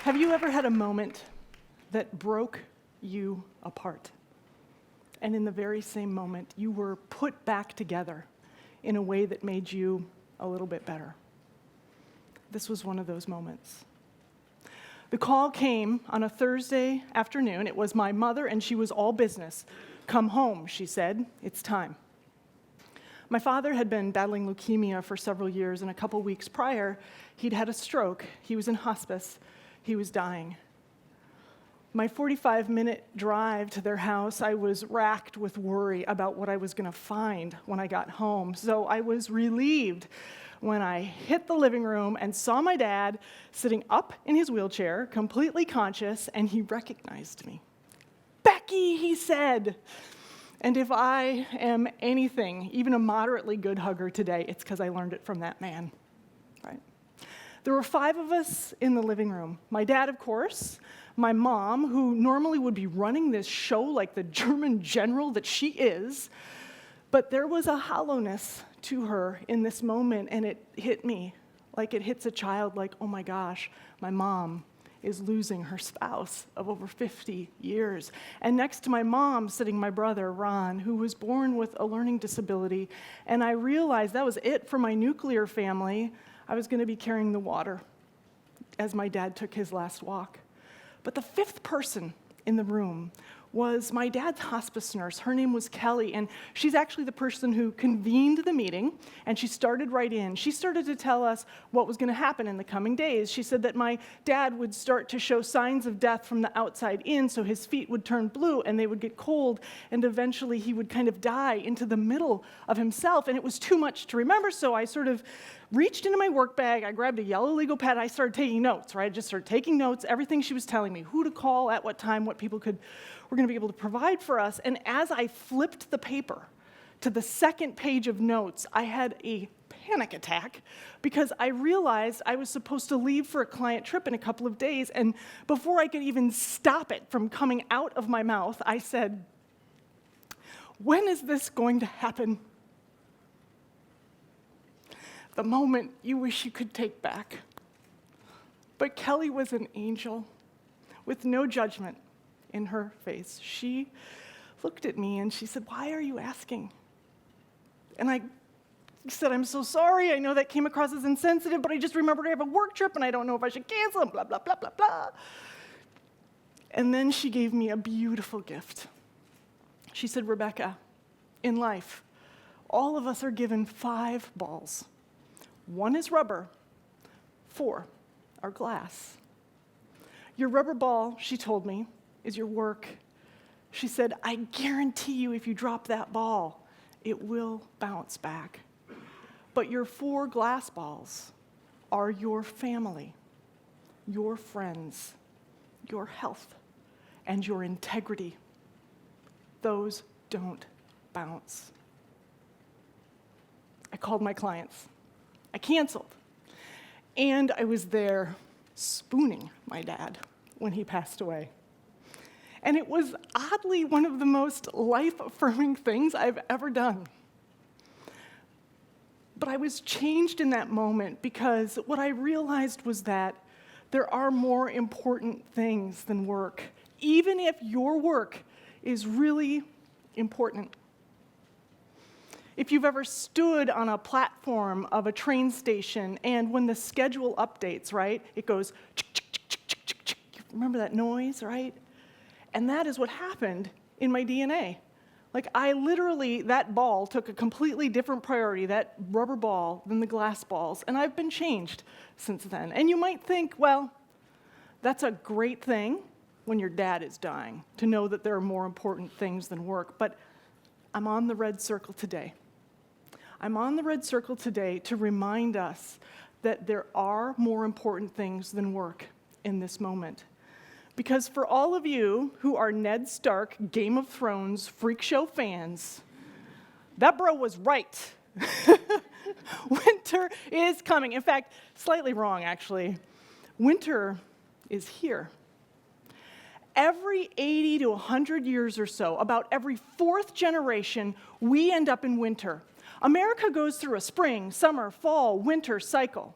Have you ever had a moment that broke you apart? And in the very same moment, you were put back together in a way that made you a little bit better. This was one of those moments. The call came on a Thursday afternoon. It was my mother, and she was all business. "Come home," she said. "It's time." My father had been battling leukemia for several years, and a couple weeks prior, he'd had a stroke. He was in hospice. He was dying. My 45-minute drive to their house, I was racked with worry about what I was going to find when I got home. So I was relieved when I hit the living room and saw my dad sitting up in his wheelchair, completely conscious, and he recognized me. "Becky," he said. And if I am anything, even a moderately good hugger today, it's because I learned it from that man, right? There were 5 of us in the living room. My dad, of course, my mom, who normally would be running this show like the German general that she is, but there was a hollowness to her in this moment, and it hit me like it hits a child, like, oh my gosh, my mom is losing her spouse of over 50 years. And next to my mom sitting my brother, Ron, who was born with a learning disability, and I realized that was it for my nuclear family. I was going to be carrying the water as my dad took his last walk. But the 5th person in the room was my dad's hospice nurse. Her name was Kelly, and she's actually the person who convened the meeting, and she started right in. She started to tell us what was going to happen in the coming days. She said that my dad would start to show signs of death from the outside in, so his feet would turn blue, and they would get cold, and eventually he would kind of die into the middle of himself, and it was too much to remember, so I sort of reached into my work bag, I grabbed a yellow legal pad, I started taking notes, right? I just started taking notes, everything she was telling me, who to call, at what time, what people were going to be able to provide for us. And as I flipped the paper to the 2nd page of notes, I had a panic attack because I realized I was supposed to leave for a client trip in a couple of days, and before I could even stop it from coming out of my mouth, I said, "When is this going to happen?" The moment you wish you could take back. But Kelly was an angel with no judgment in her face. She looked at me and she said, "Why are you asking?" And I said, "I'm so sorry. I know that came across as insensitive, but I just remembered I have a work trip and I don't know if I should cancel and blah, blah, blah, blah, blah." And then she gave me a beautiful gift. She said, "Rebecca, in life, all of us are given 5 balls. 1 is rubber, 4 are glass. Your rubber ball," she told me, "is your work." She said, "I guarantee you if you drop that ball, it will bounce back. But your 4 glass balls are your family, your friends, your health, and your integrity. Those don't bounce." I called my clients. I canceled. And I was there spooning my dad when he passed away. And it was oddly one of the most life-affirming things I've ever done. But I was changed in that moment because what I realized was that there are more important things than work, even if your work is really important. If you've ever stood on a platform of a train station and when the schedule updates, right, it goes, chick, chick, chick, chick, chick, chick, chick. Remember that noise, right? And that is what happened in my DNA. Like that ball took a completely different priority, that rubber ball, than the glass balls, and I've been changed since then. And you might think, well, that's a great thing when your dad is dying, to know that there are more important things than work, but I'm on the red circle today. I'm on the red circle today to remind us that there are more important things than work in this moment. Because for all of you who are Ned Stark, Game of Thrones, freak show fans, that bro was right. Winter is coming. In fact, slightly wrong, actually. Winter is here. Every 80 to 100 years or so, about every 4th generation, we end up in winter. America goes through a spring, summer, fall, winter cycle,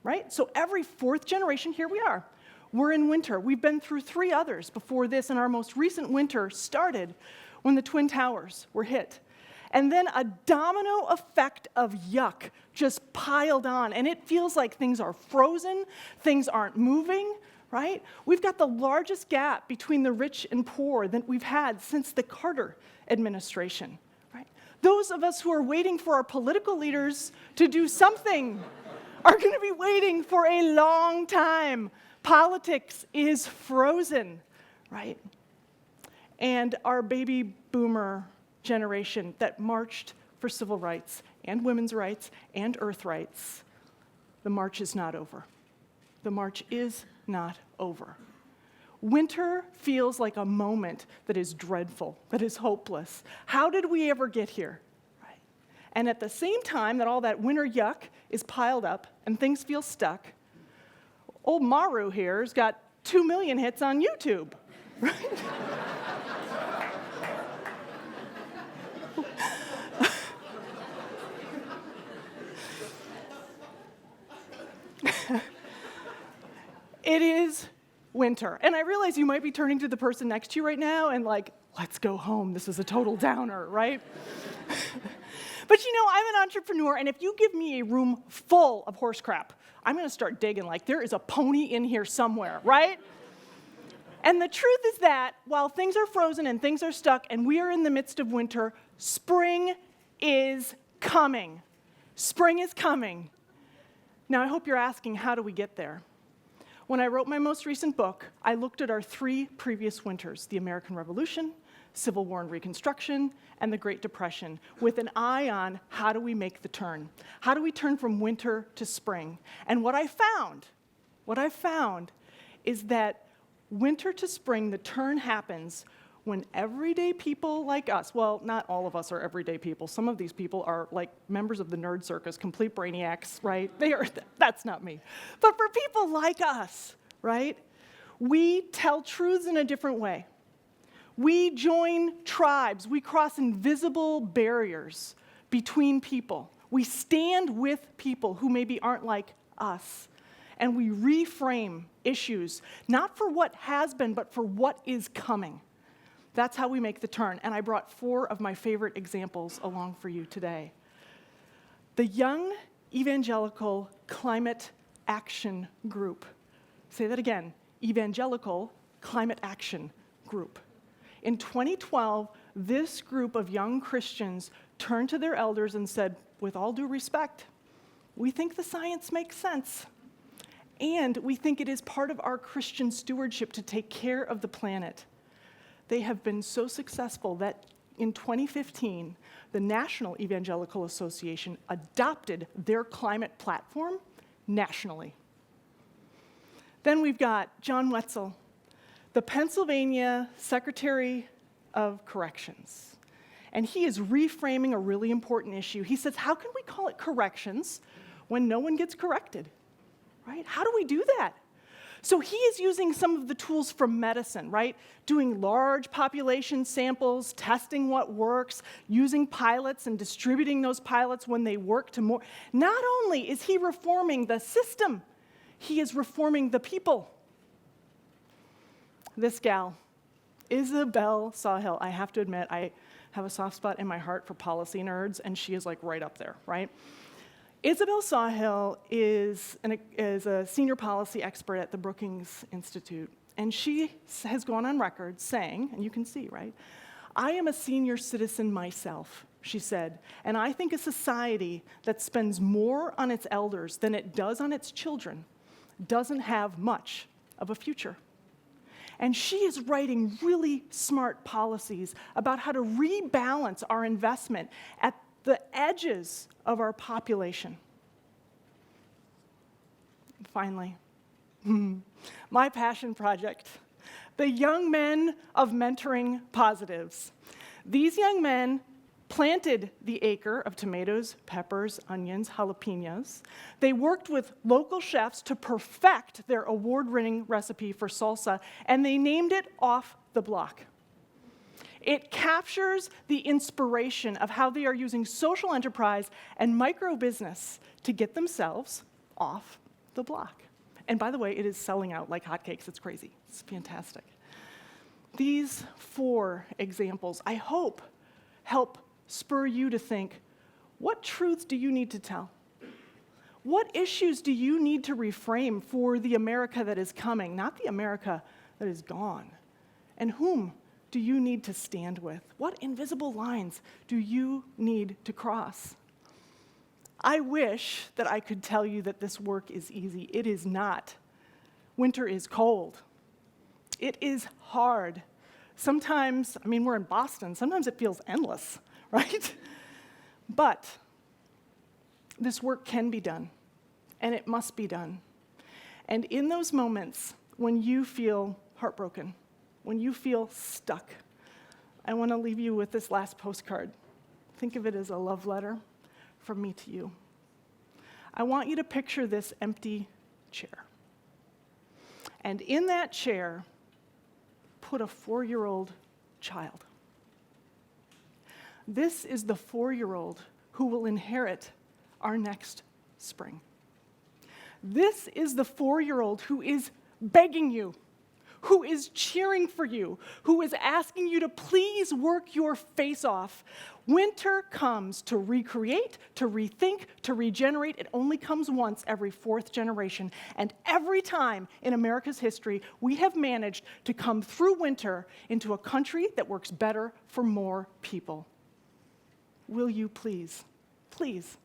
right? So every 4th generation, here we are. we're in winter. We've been through 3 others before this, and our most recent winter started when the Twin Towers were hit. And then a domino effect of yuck just piled on, and it feels like things are frozen, things aren't moving, right? We've got the largest gap between the rich and poor that we've had since the Carter administration, right? Those of us who are waiting for our political leaders to do something are going to be waiting for a long time. Politics is frozen, right? And our baby boomer generation that marched for civil rights and women's rights and earth rights, the march is not over. The march is not over. Winter feels like a moment that is dreadful, that is hopeless. How did we ever get here? Right? And at the same time that all that winter yuck is piled up and things feel stuck, old Maru here's got 2 million hits on YouTube, right? It is winter. And I realize you might be turning to the person next to you right now and like, let's go home. This is a total downer, right? But you know, I'm an entrepreneur, and if you give me a room full of horse crap, I'm going to start digging like there is a pony in here somewhere, right? And the truth is that while things are frozen and things are stuck and we are in the midst of winter, spring is coming. Spring is coming. Now, I hope you're asking, how do we get there? When I wrote my most recent book, I looked at our 3 previous winters, the American Revolution, Civil War and Reconstruction, and the Great Depression, with an eye on how do we make the turn? How do we turn from winter to spring? And what I found is that winter to spring, the turn happens when everyday people like us, well, not all of us are everyday people. Some of these people are like members of the nerd circus, complete brainiacs, right? That's not me. But for people like us, right, we tell truths in a different way. We join tribes. We cross invisible barriers between people. We stand with people who maybe aren't like us. And we reframe issues, not for what has been, but for what is coming. That's how we make the turn. And I brought 4 of my favorite examples along for you today. The Young Evangelical Climate Action Group. Say that again, Evangelical Climate Action Group. In 2012, this group of young Christians turned to their elders and said, with all due respect, we think the science makes sense. And we think it is part of our Christian stewardship to take care of the planet. They have been so successful that in 2015, the National Evangelical Association adopted their climate platform nationally. Then we've got John Wetzel, the Pennsylvania Secretary of Corrections. And he is reframing a really important issue. He says, how can we call it corrections when no one gets corrected? Right? How do we do that? So he is using some of the tools from medicine, right? Doing large population samples, testing what works, using pilots and distributing those pilots when they work to more. Not only is he reforming the system, he is reforming the people. This gal, Isabel Sawhill, I have to admit, I have a soft spot in my heart for policy nerds, and she is like right up there, right? Isabel Sawhill is a senior policy expert at the Brookings Institute, and she has gone on record saying, and you can see, right? I am a senior citizen myself, she said, and I think a society that spends more on its elders than it does on its children doesn't have much of a future. And she is writing really smart policies about how to rebalance our investment at the edges of our population. Finally, my passion project, the young men of mentoring positives. These young men planted the acre of tomatoes, peppers, onions, jalapenos. They worked with local chefs to perfect their award-winning recipe for salsa, and they named it Off the Block. It captures the inspiration of how they are using social enterprise and micro-business to get themselves off the block. And by the way, it is selling out like hotcakes. It's crazy. It's fantastic. These 4 examples, I hope, help spur you to think, what truths do you need to tell? What issues do you need to reframe for the America that is coming, not the America that is gone? And whom do you need to stand with? What invisible lines do you need to cross? I wish that I could tell you that this work is easy. It is not. Winter is cold. It is hard. Sometimes, we're in Boston, sometimes it feels endless, right? But this work can be done, and it must be done. And in those moments when you feel heartbroken, when you feel stuck, I want to leave you with this last postcard. Think of it as a love letter from me to you. I want you to picture this empty chair. And in that chair, put a 4-year-old child. This is the 4-year-old who will inherit our next spring. This is the 4-year-old who is begging you, who is cheering for you, who is asking you to please work your face off. Winter comes to recreate, to rethink, to regenerate. It only comes once every 4th generation. And every time in America's history, we have managed to come through winter into a country that works better for more people. Will you please, please,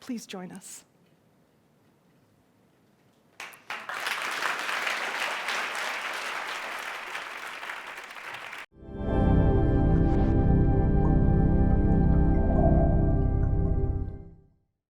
please join us?